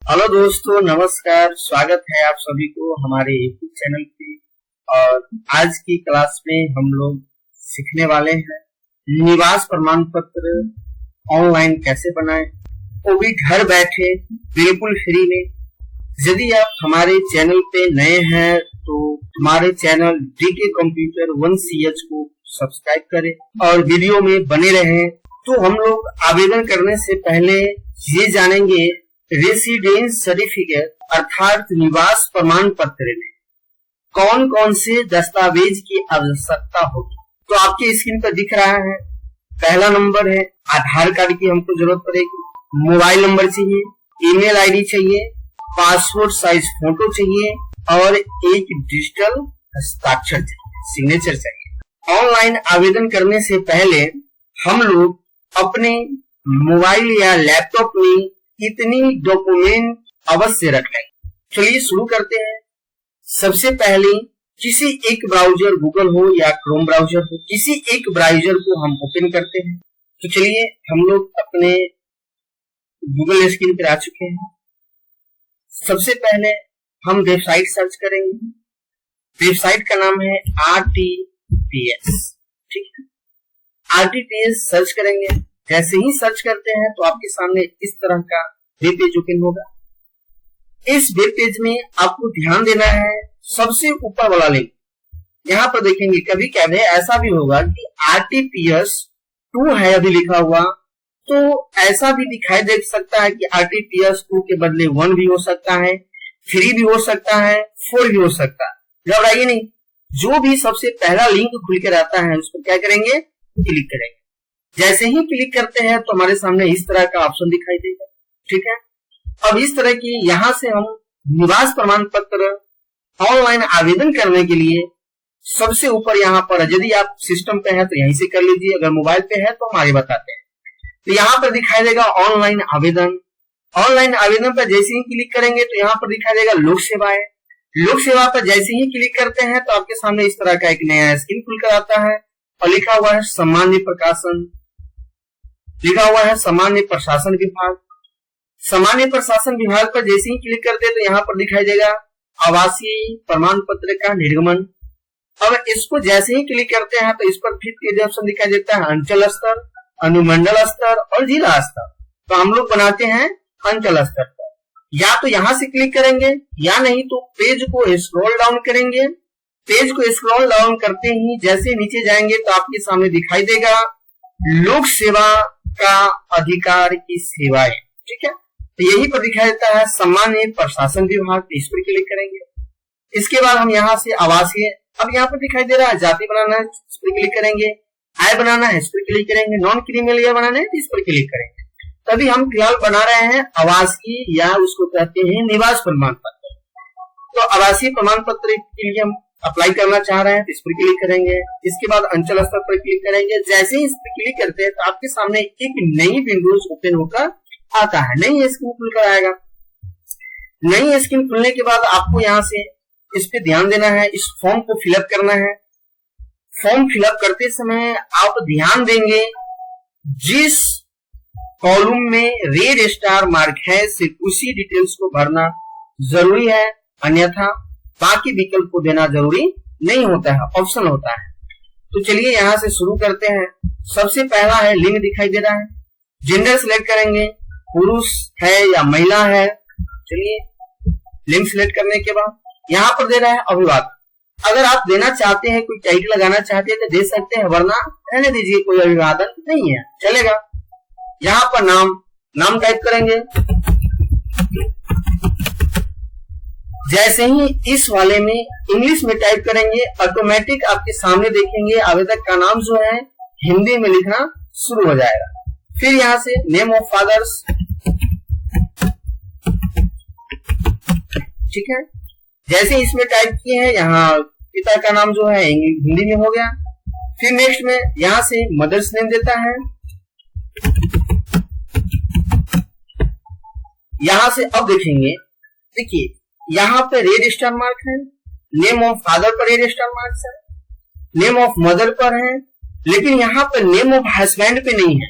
Hello दोस्तों, नमस्कार। स्वागत है आप सभी को हमारे यूट्यूब चैनल पे। और आज की क्लास में हम लोग सीखने वाले हैं निवास प्रमाण पत्र ऑनलाइन कैसे बनाएं, वो भी घर बैठे बिल्कुल फ्री में। यदि आप हमारे चैनल पे नए हैं तो हमारे चैनल डीके कंप्यूटर 1CH को सब्सक्राइब करें और वीडियो में बने रहें। तो हम लोग आवेदन करने से पहले ये जानेंगे रेसिडेंस सर्टिफिकेट अर्थात निवास प्रमाण पत्र में कौन कौन से दस्तावेज की आवश्यकता होगी। तो आपके स्क्रीन पर दिख रहा है, पहला नंबर है आधार कार्ड की हमको जरूरत पड़ेगी, मोबाइल नंबर चाहिए, ईमेल आईडी चाहिए, पासपोर्ट साइज फोटो चाहिए और एक डिजिटल हस्ताक्षर चाहिए, सिग्नेचर चाहिए। ऑनलाइन आवेदन करने से पहले हम लोग अपने मोबाइल या लैपटॉप में इतनी डॉक्यूमेंट अवश्य रख लें। चलिए शुरू करते हैं। सबसे पहले किसी एक ब्राउजर, गूगल हो या क्रोम ब्राउजर हो, किसी एक ब्राउजर को हम ओपन करते हैं। तो चलिए हम लोग अपने गूगल स्क्रीन पर आ चुके हैं। सबसे पहले हम वेबसाइट सर्च करेंगे। वेबसाइट का नाम है RTPS। ठीक है, RTPS सर्च करेंगे। जैसे ही सर्च करते हैं तो आपके सामने इस तरह का वेब पेज ओपन होगा। इस वेब पेज में आपको ध्यान देना है सबसे ऊपर वाला लिंक। यहाँ पर देखेंगे कभी कभी ऐसा भी होगा कि RTPS 2 है अभी लिखा हुआ, तो ऐसा भी दिखाई दे सकता है कि RTPS 2 के बदले 1 भी हो सकता है, 3 भी हो सकता है, 4 भी हो सकता है। घबराइए नहीं, जो भी सबसे पहला लिंक खुल कर आता है उसको क्या करेंगे, क्लिक करेंगे। जैसे ही क्लिक करते हैं तो हमारे सामने इस तरह का ऑप्शन दिखाई देगा। ठीक है, अब इस तरह की यहां से हम निवास प्रमाण पत्र ऑनलाइन आवेदन करने के लिए सबसे ऊपर यहाँ पर, यदि आप सिस्टम पे है तो यहीं से कर लीजिए, अगर मोबाइल पे है तो हम आगे बताते हैं। तो यहाँ पर दिखाई देगा ऑनलाइन आवेदन। ऑनलाइन आवेदन पर जैसे ही क्लिक करेंगे तो यहाँ पर दिखाई देगा लोक सेवाएं। लोक सेवा पर जैसे ही क्लिक करते हैं तो आपके सामने इस तरह का एक नया स्क्रीन खुलकर आता है और लिखा हुआ है सामान्य प्रकाशन, लिखा हुआ है सामान्य प्रशासन विभाग। सामान्य प्रशासन विभाग पर जैसे ही क्लिक करते हैं तो यहाँ पर दिखाई देगा आवासीय प्रमाण पत्र का निर्गमन। अब इसको जैसे ही क्लिक करते हैं तो इस पर फिर तेज ऑप्शन दिखाई देता है अंचल स्तर, अनुमंडल स्तर और जिला स्तर। तो हम लोग बनाते हैं अंचल स्तर पर। या तो यहाँ से क्लिक करेंगे या नहीं तो पेज को स्क्रॉल डाउन करेंगे। पेज को स्क्रॉल डाउन करते ही जैसे नीचे जाएंगे तो आपके सामने दिखाई देगा लोक सेवा का अधिकार की सेवाएं। ठीक है, तो यही पर दिखाई देता है सामान्य प्रशासन विभाग, इस पर क्लिक करेंगे। इसके बाद हम यहाँ से आवासीय, अब यहाँ पर दिखाई दे रहा है जाति बनाना है, इस पर क्लिक करेंगे। आय बनाना है, इस पर क्लिक करेंगे। नॉन क्रिमिनल ईयर बनाना है, इस पर क्लिक करेंगे। तभी हम फिलहाल बना रहे हैं आवासीय या उसको कहते हैं निवास प्रमाण पत्र। तो आवासीय प्रमाण पत्र के लिए हम अप्लाई करना चाह रहे हैं तो इस पर क्लिक करेंगे। इसके बाद अंचल स्तर पर क्लिक करेंगे। जैसे ही इस पर क्लिक करते हैं तो आपके सामने एक नई विंडोज ओपन होकर आता है, नई स्क्रीन खुलकर आएगा। नई स्क्रीन खुलने के बाद आपको यहाँ से इस पे ध्यान देना है, इस फॉर्म को फिलअप करना है। फॉर्म फिलअप करते समय आप ध्यान देंगे जिस कॉलम में रेड स्टार मार्क है सिर्फ उसी डिटेल्स को भरना जरूरी है, अन्यथा बाकी विकल्प को देना जरूरी नहीं होता है, ऑप्शन होता है। तो चलिए यहाँ से शुरू करते हैं। सबसे पहला है लिंग दिखाई दे रहा है, जेंडर सिलेक्ट करेंगे, पुरुष है या महिला है। चलिए लिंग सिलेक्ट करने के बाद यहाँ पर दे रहा है अभिभावक। अगर आप देना चाहते हैं, कोई टाइटल लगाना चाहते हैं तो दे सकते हैं, वरना रहने दीजिए, कोई अभिवादन नहीं है, चलेगा। यहाँ पर नाम टाइप करेंगे। जैसे ही इस वाले में इंग्लिश में टाइप करेंगे ऑटोमेटिक आपके सामने देखेंगे आवेदक का नाम जो है हिंदी में लिखना शुरू हो जाएगा। फिर यहाँ से नेम ऑफ फादर्स, ठीक है। जैसे इसमें टाइप किए हैं यहाँ पिता का नाम जो है हिंदी में हो गया। फिर नेक्स्ट में यहाँ से मदर्स नेम देता है। यहाँ से अब देखेंगे, देखिए यहाँ पे रेड स्टार मार्क है, नेम ऑफ फादर पर रेड स्टार मार्क है, नेम ऑफ मदर पर है, लेकिन यहाँ पे नेम ऑफ हस्बैंड पे नहीं है।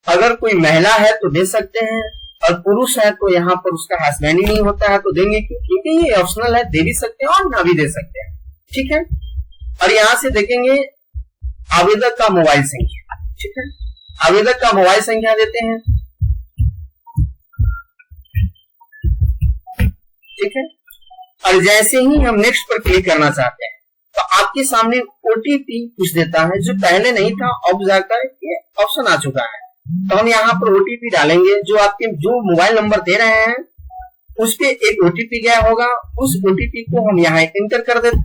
अगर कोई महिला है तो दे सकते हैं, और पुरुष है तो यहाँ पर उसका हस्बैंड ही नहीं होता है तो देंगे क्यों? क्योंकि ये ऑप्शनल है, दे भी सकते हैं और ना भी दे सकते हैं। ठीक है, और यहाँ से देखेंगे आवेदक का मोबाइल संख्या। ठीक है, आवेदक का मोबाइल संख्या देते हैं। ठीक है, और जैसे ही हम नेक्स्ट पर क्लिक करना चाहते हैं तो आपके सामने ओटीपी पूछ देता है, जो पहले नहीं था, अब जाकर ये ऑप्शन आ चुका है। तो हम यहाँ पर ओटीपी डालेंगे, जो आपके जो मोबाइल नंबर दे रहे हैं उस पे एक ओटीपी गया होगा, उस ओटीपी को हम यहाँ इंटर कर देते।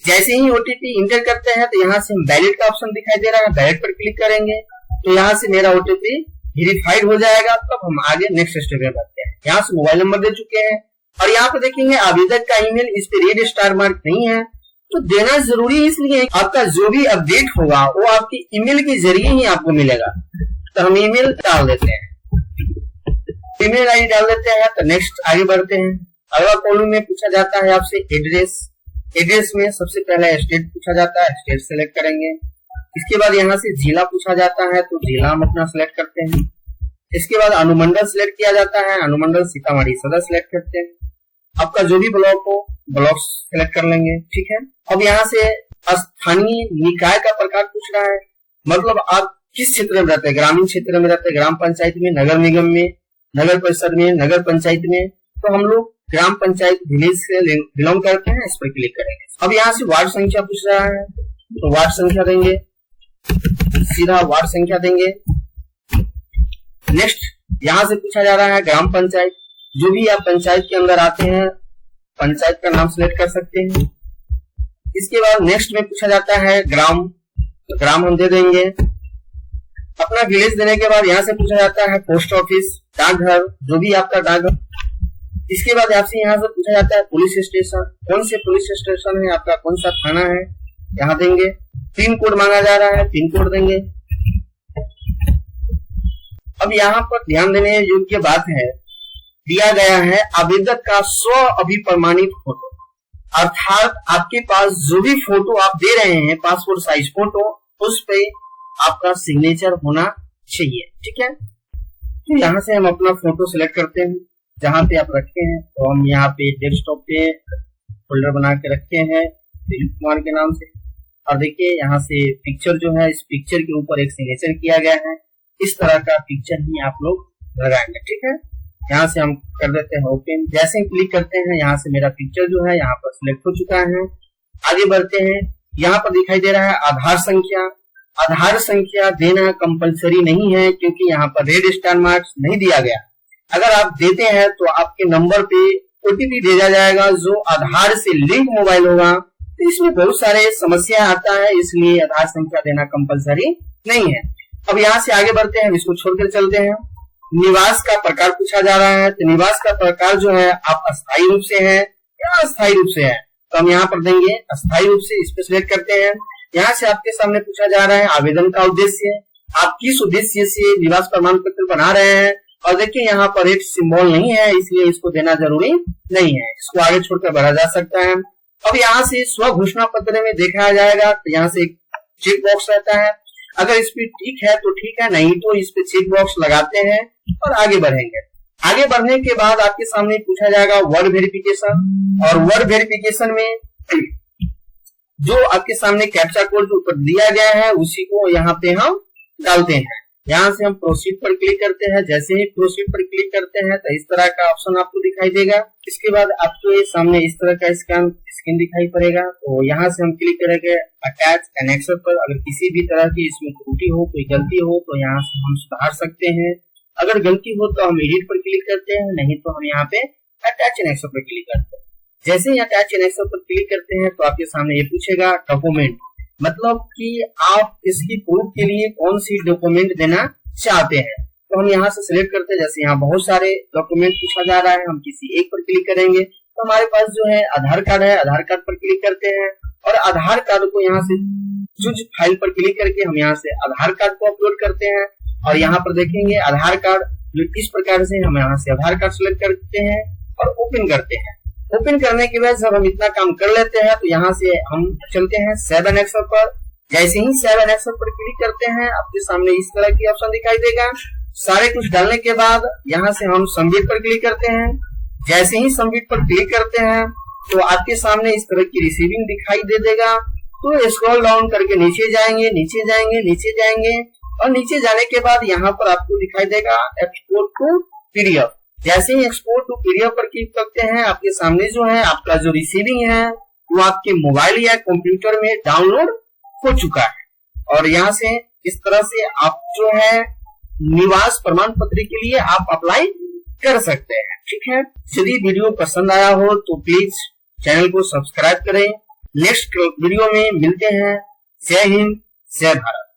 जैसे ही ओटीपी इंटर करते हैं तो यहाँ से वैलिड का ऑप्शन दिखाई दे रहा है, वैलिड पर क्लिक करेंगे तो यहाँ से मेरा ओटीपी वेरीफाइड हो जाएगा। तब हम आगे नेक्स्ट स्टेप में बढ़ते हैं। यहाँ से मोबाइल नंबर दे चुके हैं और यहाँ पे देखेंगे आवेदक का ईमेल, इस पे रेड स्टार मार्क नहीं है तो देना जरूरी इसलिए है आपका जो भी अपडेट होगा वो आपके ईमेल के जरिए ही आपको मिलेगा। तो हम ईमेल डाल देते हैं, ईमेल आईडी डाल देते हैं। तो नेक्स्ट आगे बढ़ते हैं। अगला कॉलम में पूछा जाता है आपसे एड्रेस। एड्रेस में सबसे पहले स्टेट पूछा जाता है, स्टेट सेलेक्ट करेंगे। इसके बाद यहाँ से जिला पूछा जाता है तो जिला हम अपना सिलेक्ट करते हैं। इसके बाद अनुमंडल सिलेक्ट किया जाता है, अनुमंडल सीतामढ़ी सदर सिलेक्ट करते हैं। आपका जो भी ब्लॉक हो ब्लॉक सेलेक्ट कर लेंगे। ठीक है, अब यहाँ से स्थानीय निकाय का प्रकार पूछ रहा है, मतलब आप किस क्षेत्र में रहते हैं, ग्रामीण क्षेत्र में रहते हैं, ग्राम पंचायत में, नगर निगम में, नगर परिषद में, नगर पंचायत में। तो हम लोग ग्राम पंचायत विलेज से बिलोंग करते हैं, इस पर क्लिक करेंगे। अब यहाँ से वार्ड संख्या पूछ रहा है तो वार्ड संख्या देंगे, सीधा वार्ड संख्या देंगे। नेक्स्ट यहाँ से पूछा जा रहा है ग्राम पंचायत, जो भी आप पंचायत के अंदर आते हैं पंचायत का नाम सिलेक्ट कर सकते हैं। इसके बाद नेक्स्ट में पूछा जाता है ग्राम, तो ग्राम हम दे देंगे। अपना विलेज देने के बाद यहाँ से पूछा जाता है पोस्ट ऑफिस, डाकघर, जो भी आपका डाकघर। इसके बाद आपसे यहाँ से पूछा जाता है पुलिस स्टेशन, कौन से पुलिस स्टेशन है आपका, कौन सा थाना है, यहाँ देंगे। पिन कोड मांगा जा रहा है, पिन कोड देंगे। अब यहाँ पर ध्यान देने योग्य बात है, दिया गया है आवेदक का स्व अभिप्रमाणित फोटो, अर्थात आपके पास जो भी फोटो आप दे रहे हैं पासपोर्ट साइज फोटो, उस पे आपका सिग्नेचर होना चाहिए। ठीक है, तो यहाँ से हम अपना फोटो सिलेक्ट करते हैं जहाँ पे आप रखे हैं। तो हम यहाँ पे डेस्कटॉप पे फोल्डर बना के रखे हैं दिलीप कुमार के नाम से। और देखिए यहाँ से पिक्चर जो है, इस पिक्चर के ऊपर एक सिग्नेचर किया गया है, इस तरह का पिक्चर ही आप लोग लगाएंगे। ठीक है, यहाँ से हम कर देते हैं ओपन। जैसे ही क्लिक करते हैं यहाँ से मेरा पिक्चर जो है यहाँ पर सिलेक्ट हो चुका है। आगे बढ़ते हैं, यहाँ पर दिखाई दे रहा है आधार संख्या। आधार संख्या देना कंपलसरी नहीं है क्योंकि यहाँ पर रेड स्टार मार्क्स नहीं दिया गया। अगर आप देते हैं तो आपके नंबर पे ओटीपी भेजा जाएगा जो आधार से लिंक मोबाइल होगा, तो इसमें बहुत सारे समस्या आता है, इसलिए आधार संख्या देना कंपलसरी नहीं है। अब यहाँ से आगे बढ़ते हैं, इसको छोड़कर चलते हैं। निवास का प्रकार पूछा जा रहा है, तो निवास का प्रकार जो है आप अस्थायी रूप से है या अस्थायी रूप से है, तो हम यहाँ पर देंगे अस्थायी रूप से, इस पे सिलेक्ट करते हैं। यहाँ से आपके सामने पूछा जा रहा है आवेदन का उद्देश्य, आप किस उद्देश्य से निवास प्रमाण पत्र बना रहे हैं। और देखिए यहाँ पर एक सिंबल नहीं है, इसलिए इसको देना जरूरी नहीं है, इसको आगे छोड़कर बढ़ा जा सकता है। अब यहाँ से स्व घोषणा पत्र में देखा जाएगा तो यहाँ से एक चेक बॉक्स रहता है, अगर इस पे ठीक है तो ठीक है, नहीं तो इस पे चेक बॉक्स लगाते हैं और आगे बढ़ेंगे। आगे बढ़ने के बाद आपके सामने पूछा जाएगा वर्ड वेरिफिकेशन, और वर्ड वेरिफिकेशन में जो आपके सामने कैप्चा कोड जो ऊपर दिया गया है उसी को यहाँ पे हम डालते हैं। यहाँ से हम प्रोसीड पर क्लिक करते हैं। जैसे ही प्रोसीड पर क्लिक करते हैं तो इस तरह का ऑप्शन आपको दिखाई देगा। इसके बाद आपको ये सामने इस तरह का स्क्रीन दिखाई पड़ेगा। तो यहाँ से हम क्लिक करेंगे अटैच एनेक्सर पर। अगर किसी भी तरह की इसमें त्रुटि हो, कोई गलती हो तो यहाँ से हम सुधार सकते हैं। अगर गलती हो तो हम एडिट पर क्लिक करते हैं, नहीं तो हम यहाँ पे अटैच एनेक्सर पर क्लिक करते हैं। जैसे ही अटैच एनेक्सर पर क्लिक करते हैं तो आपके सामने ये पूछेगा डॉक्यूमेंट, मतलब कि आप इसकी प्रूफ के लिए कौन सी डॉक्यूमेंट देना चाहते हैं। तो हम यहाँ से सिलेक्ट करते हैं। जैसे यहाँ बहुत सारे डॉक्यूमेंट पूछा जा रहा है, हम किसी एक पर क्लिक करेंगे। तो हमारे पास जो है आधार कार्ड है, आधार कार्ड पर क्लिक करते हैं और आधार कार्ड को यहाँ से चूज फाइल पर क्लिक करके हम यहाँ से आधार कार्ड को अपलोड करते हैं। और यहाँ पर देखेंगे आधार कार्ड इस प्रकार से हम यहाँ से आधार कार्ड सिलेक्ट करते हैं और ओपन करते हैं। ओपन करने के बाद जब हम इतना काम कर लेते हैं तो यहाँ से हम चलते हैं सेव एंड एक्सेप्ट पर। जैसे ही सेव एंड एक्सेप्ट पर क्लिक करते हैं आपके सामने इस तरह की ऑप्शन दिखाई देगा। सारे कुछ डालने के बाद यहाँ से हम सबमिट पर क्लिक करते हैं। जैसे ही सबमिट पर क्लिक करते हैं तो आपके सामने इस तरह की रिसीविंग दिखाई दे देगा। तो स्क्रॉल डाउन करके नीचे जाएंगे, नीचे जाएंगे, नीचे जाएंगे और नीचे जाने के बाद यहाँ पर आपको दिखाई देगा एक्सपोर्ट टू पीडीएफ। जैसे ही एक्सपोर्ट टू पीडीएफ पर क्लिक करते हैं आपके सामने जो है आपका जो रिसीविंग है वो आपके मोबाइल या कंप्यूटर में डाउनलोड हो चुका है। और यहाँ से इस तरह से आप जो है निवास प्रमाण पत्र के लिए आप अप्लाई कर सकते हैं। ठीक है, यदि वीडियो पसंद आया हो तो प्लीज चैनल को सब्सक्राइब करें। नेक्स्ट वीडियो में मिलते हैं। जय हिंद, जय भारत।